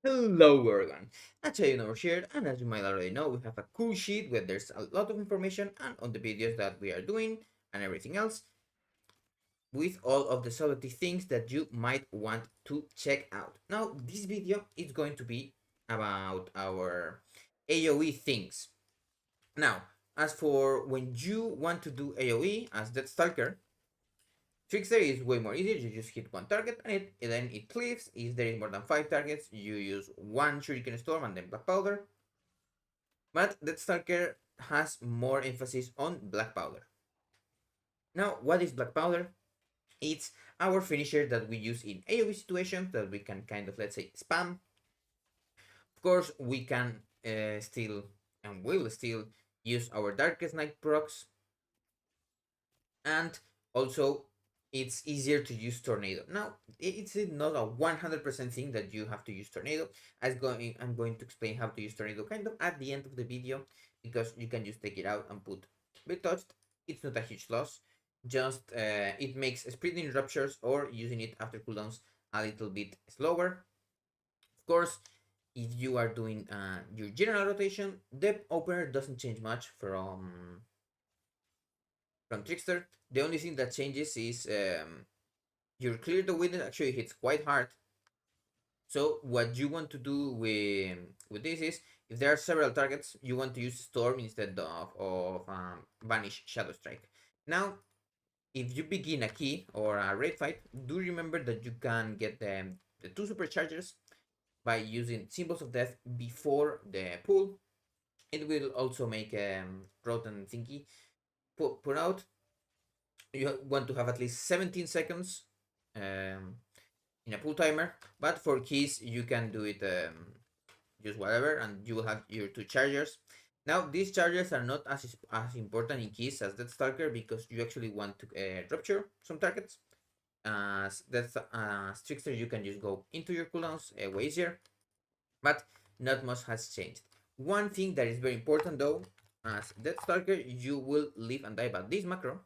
Hello everyone, Hachadino here, and as you might already know, we have a cool sheet where there's a lot of information and on the videos that we are doing and everything else with all of the Sublety things that you might want to check out. Now, this video is going to be about our AoE things. Now, as for when you want to do AoE as Deathstalker, Trickster is way more easy. You just hit one target and then it leaves. If there is more than 5 targets, you use one Shuriken Storm and then Black Powder. But Deathstalker has more emphasis on Black Powder. Now, what is Black Powder? It's our finisher that we use in AoE situations that we can kind of, let's say, spam. Of course, we can still and will still use our Darkest Night procs, and also it's easier to use Tornado. Now, it's not a 100% thing that you have to use Tornado. I'm going to explain how to use Tornado kind of at the end of the video, because you can just take it out and put Be Touched. It's not a huge loss. Just it makes spreading ruptures or using it after cooldowns a little bit slower. Of course, if you are doing your general rotation, the opener doesn't change much from Trickster. The only thing that changes is your clear the witness actually hits quite hard. So what you want to do with this is, if there are several targets, you want to use Storm instead of Vanish Shadow Strike. Now, if you begin a key or a raid fight, do remember that you can get the two superchargers by using Symbols of Death before the pull. It will also make Rotten Thingy put out. You want to have at least 17 seconds in a pull timer, but for keys you can do it just whatever, and you will have your two chargers. Now, these chargers are not as important in keys as Deathstalker, because you actually want to rupture some targets. As Trickster, you can just go into your cooldowns way easier, but not much has changed. One thing that is very important though, as Deathstalker, you will live and die by this macro.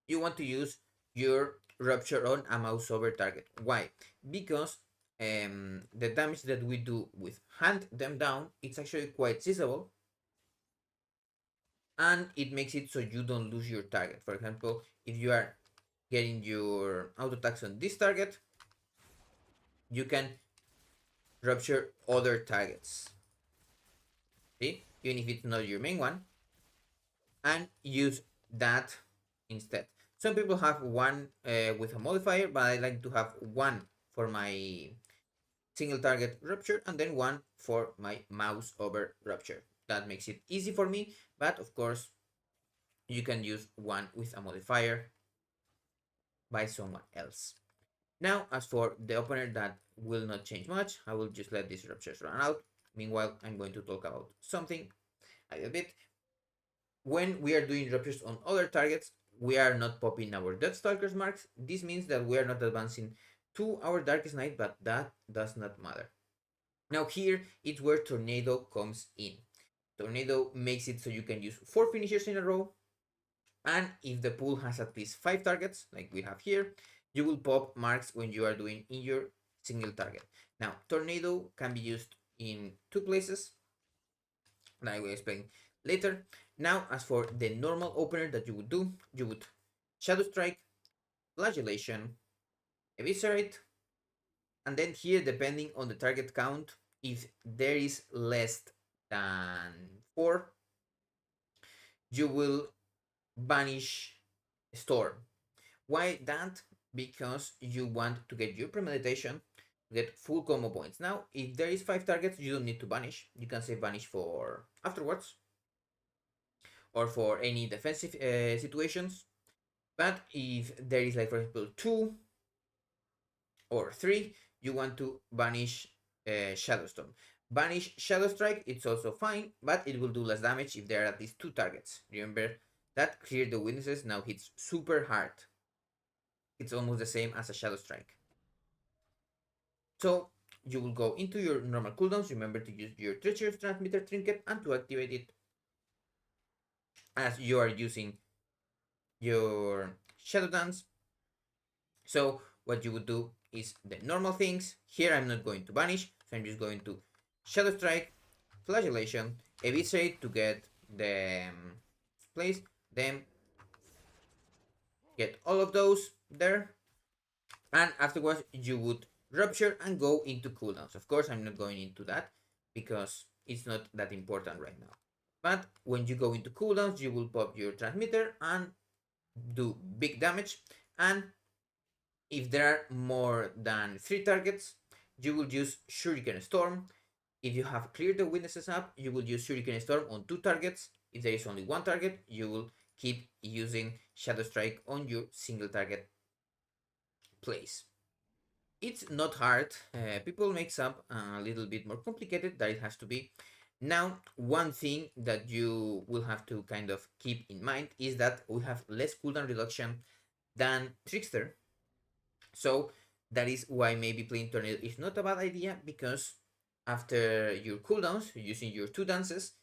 You want to use your Rupture on a Mouseover target. Why? Because the damage that we do with Hunt them down, it's actually quite sizable, and it makes it so you don't lose your target. For example, if you are getting your auto attacks on this target, you can rupture other targets. See? Even if it's not your main one, and use that instead. Some people have one with a modifier, but I like to have one for my single target rupture and then one for my Mouseover rupture. That makes it easy for me, but of course you can use one with a modifier by someone else. Now, as for the opener, that will not change much. I will just let these ruptures run out. Meanwhile, I'm going to talk about something a little bit. When we are doing ruptures on other targets, we are not popping our Deathstalker's marks. This means that we are not advancing to our Darkest Night, but that does not matter. Now here, it's where Tornado comes in. Tornado makes it so you can use 4 finishers in a row, and if the pool has at least 5 targets, like we have here, you will pop marks when you are doing in your single target. Now, Tornado can be used in 2 places, and I will explain later. Now, as for the normal opener that you would do, you would Shadow Strike, Flagellation, Eviscerate, and then here, depending on the target count, if there is less than 4, you will Banish Storm. Why that? Because you want to get your premeditation, get full combo points. Now, if there is 5 targets, you don't need to banish. You can save banish for afterwards, or for any defensive situations. But if there is, like, for example, 2 or 3, you want to banish Shadow Storm. Banish Shadow Strike, it's also fine, but it will do less damage if there are at least 2 targets. Remember that Clear the Witnesses now hits super hard. It's almost the same as a Shadow Strike. So you will go into your normal cooldowns. Remember to use your Treacherous Transmitter Trinket and to activate it as you are using your Shadow Dance. So what you would do is the normal things. Here I'm not going to banish, so I'm just going to Shadow Strike, Flagellation, Eviscerate to get the place, then get all of those there, and afterwards you would Rupture and go into cooldowns. Of course, I'm not going into that because it's not that important right now. But when you go into cooldowns, you will pop your transmitter and do big damage. And if there are more than 3 targets, you will use Shuriken Storm. If you have cleared the witnesses up, you will use Shuriken Storm on 2 targets. If there is only 1 target, you will keep using Shadow Strike on your single target plays. It's not hard. People makes up a little bit more complicated than it has to be. Now, one thing that you will have to kind of keep in mind is that we have less cooldown reduction than Trickster. So that is why maybe playing Tornado is not a bad idea, because after your cooldowns, using your 2 dances,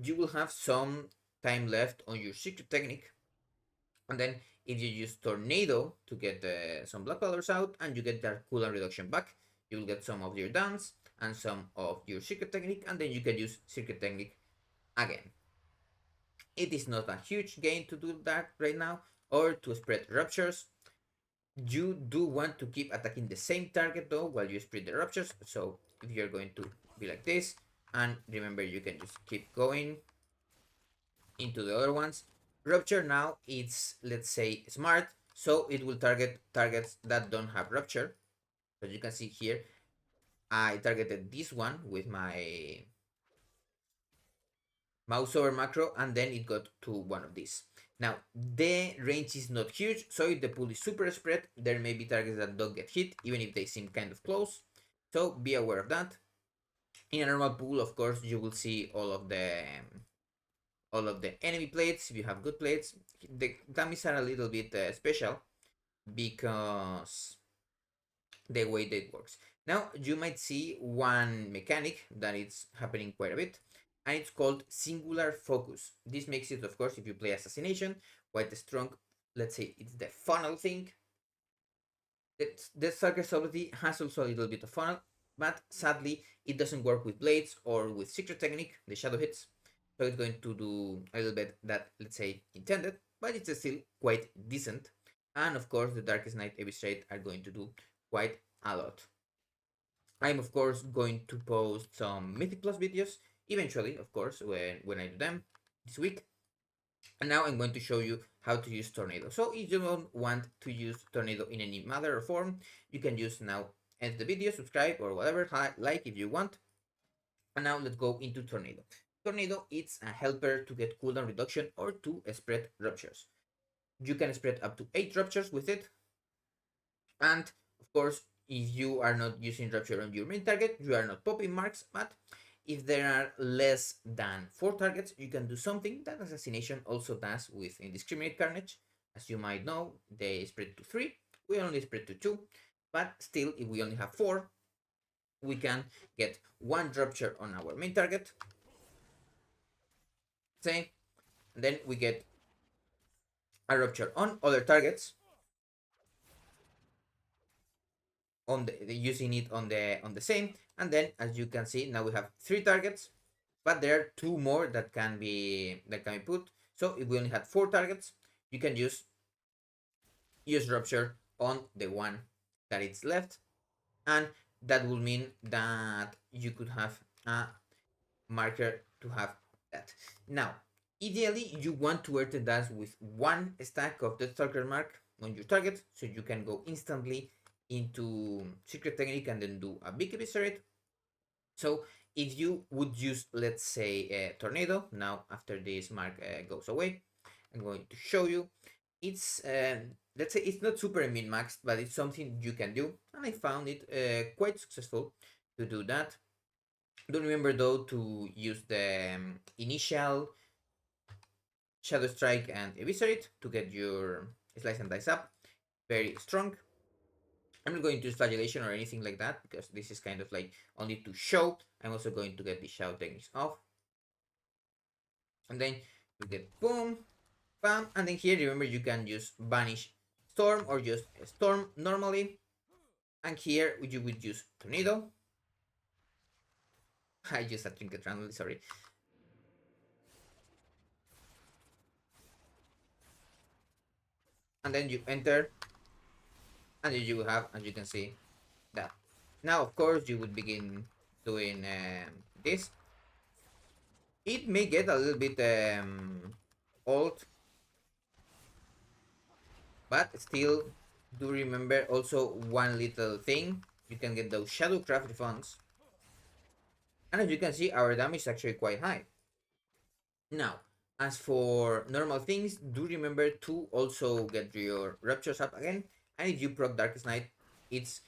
you will have some time left on your secret technique. And then if you use Tornado to get some black colors out and you get that cooldown reduction back, you will get some of your dance and some of your secret technique, and then you can use secret technique again. It is not a huge gain to do that right now, or to spread ruptures. You do want to keep attacking the same target though while you spread the ruptures. So if you're going to be like this, and remember you can just keep going into the other ones. Rupture now it's, let's say, smart, so it will target targets that don't have rupture. So you can see here, I targeted this one with my Mouseover macro, and then it got to one of these. Now, the range is not huge, so if the pool is super spread, there may be targets that don't get hit, even if they seem kind of close. So be aware of that. In a normal pool, of course, you will see all of the enemy plates. If you have good plates, the dummies are a little bit special because the way that works. Now you might see one mechanic that is happening quite a bit, and it's called singular focus. This makes it, of course, if you play assassination, quite strong. Let's say it's the funnel thing. The Deathstalker Sublety has also a little bit of funnel, but sadly it doesn't work with blades or with secret technique, the shadow hits. So it's going to do a little bit that, let's say, intended, but it's still quite decent. And of course, the Darkest Night Eviscerate are going to do quite a lot. I'm of course going to post some Mythic Plus videos eventually, of course, when I do them this week. And now I'm going to show you how to use Tornado. So if you don't want to use Tornado in any manner or form, you can just now end the video, subscribe or whatever, like if you want. And now let's go into Tornado. Tornado is a helper to get cooldown reduction or to spread ruptures. You can spread up to 8 ruptures with it. And of course, if you are not using rupture on your main target, you are not popping marks, but if there are less than 4 targets, you can do something that Assassination also does with Indiscriminate Carnage. As you might know, they spread to 3, we only spread to 2, but still, if we only have 4, we can get 1 rupture on our main target, say, and then we get a rupture on other targets, on the using it on the same, and then as you can see, now we have 3 targets, but there are 2 more that can be put. So if we only had 4 targets, you can use rupture on the one that is left, and that will mean that you could have a marker to have that. Now, ideally, you want to earn that with 1 stack of the Deathstalker mark on your target, so you can go instantly into secret technique and then do a big eviscerate. So if you would use, let's say, a Tornado, now after this mark goes away, I'm going to show you. It's, let's say, it's not super min-maxed, but it's something you can do, and I found it quite successful to do that. Don't remember though to use the initial Shadow Strike and Eviscerate to get your Slice and Dice up. Very strong. I'm not going to use Flagellation or anything like that, because this is kind of like only to show. I'm also going to get the shout techniques off. And then you get boom, bam, and then here remember you can use Banish Storm or just Storm normally. And here you would use Tornado. I used a trinket randomly, sorry. And then you enter, and then you have, as you can see, that. Now, of course, you would begin doing this. It may get a little bit old, but still do remember also one little thing. You can get those Shadowcraft funds. And as you can see, our damage is actually quite high. Now, as for normal things, do remember to also get your Ruptures up again. And if you proc Darkest Night, it's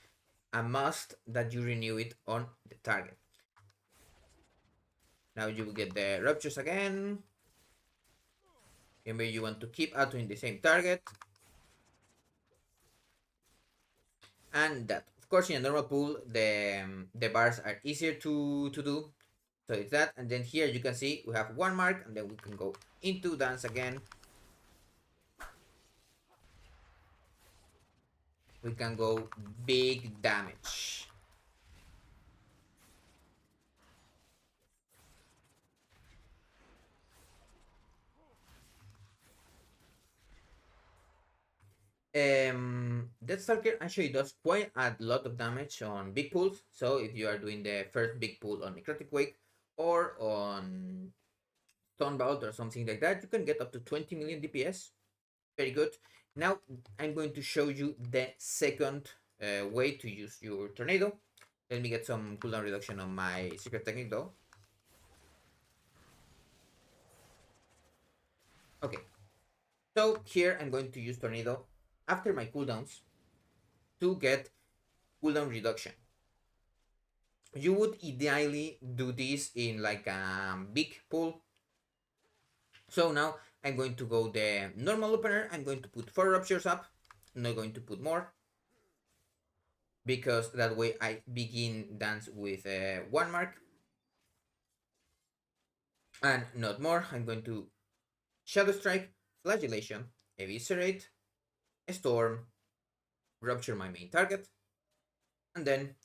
a must that you renew it on the target. Now you will get the Ruptures again. Remember, you want to keep autoing the same target. And that, of course, in a normal pool, the bars are easier to do. So it's that, and then here you can see we have one mark, and then we can go into dance again. We can go big damage. Deathstalker actually does quite a lot of damage on big pulls. So if you are doing the first big pull on Necrotic Wake or on Stonebolt or something like that, you can get up to 20 million DPS. Very good. Now I'm going to show you the second way to use your Tornado. Let me get some cooldown reduction on my secret technique though. Okay, so here I'm going to use Tornado after my cooldowns to get cooldown reduction. You would ideally do this in like a big pool. So now I'm going to go the normal opener. I'm going to put 4 ruptures up. I'm not going to put more, because that way I begin dance with 1 mark and not more. I'm going to Shadow Strike, Flagellation, Eviscerate, Storm, Rupture my main target, and then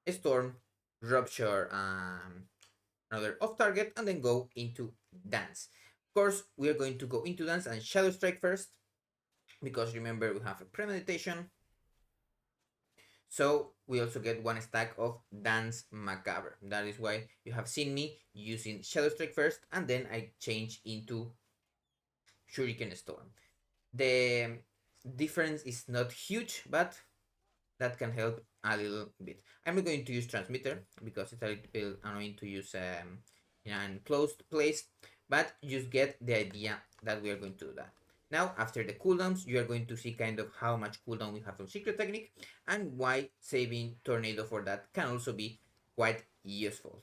Storm, Rupture another off target, and then go into dance. Of course, we are going to go into dance and Shadow Strike first, because remember we have a premeditation. So we also get 1 stack of Dance Macabre. That is why you have seen me using Shadow Strike first, and then I change into Shuriken Storm. The difference is not huge, but that can help a little bit. I'm not going to use Transmitter because it's a little bit annoying to use in an enclosed place, but just get the idea that we are going to do that. Now, after the cooldowns, you are going to see kind of how much cooldown we have on Secret Technique and why saving Tornado for that can also be quite useful.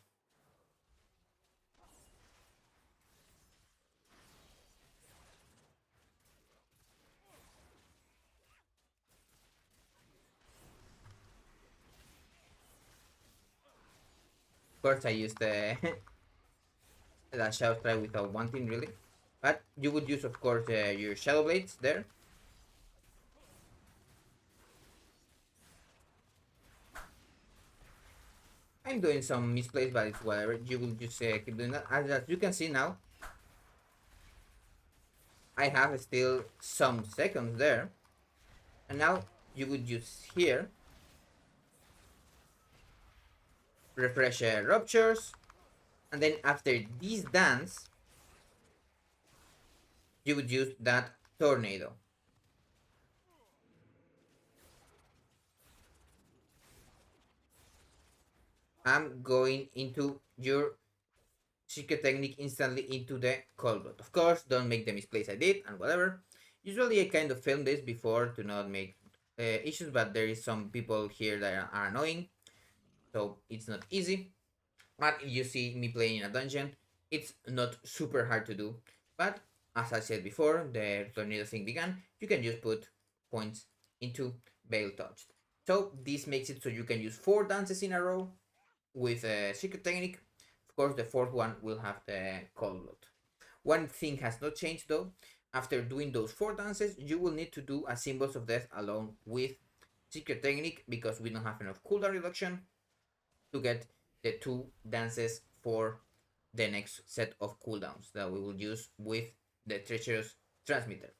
Of course, I used the the Shadow Strike without wanting really, but you would use, of course, your Shadow Blades there. I'm doing some misplays, but it's whatever. You will just keep doing that. As you can see now, I have still some seconds there. And now you would use here, refresh Ruptures, and then after this dance, you would use that Tornado. I'm going into your Secret Technique instantly into the Coldblood. Of course, don't make the misplace I did and whatever. Usually I kind of film this before to not make issues, but there is some people here that are annoying, so it's not easy. But if you see me playing in a dungeon, it's not super hard to do. But as I said before, the tornado thing began, you can just put points into Veil Touched. So this makes it so you can use 4 dances in a row with a secret technique. Of course, the 4th one will have the Cold Blood. One thing has not changed though. After doing those 4 dances, you will need to do a Symbols of Death along with secret technique because we don't have enough cooldown reduction to get the 2 dances for the next set of cooldowns that we will use with the treacherous transmitter.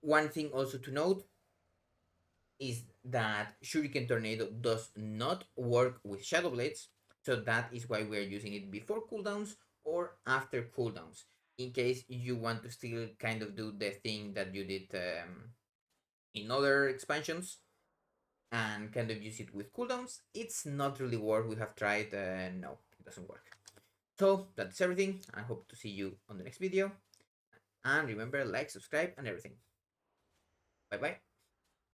One thing also to note is that Shuriken Tornado does not work with Shadow Blades, so that is why we are using it before cooldowns or after cooldowns, in case you want to still kind of do the thing that you did in other expansions and kind of use it with cooldowns. It's not really work. We have tried, no, it doesn't work. So that's everything. I hope to see you on the next video. And remember, like, subscribe, and everything. Bye bye.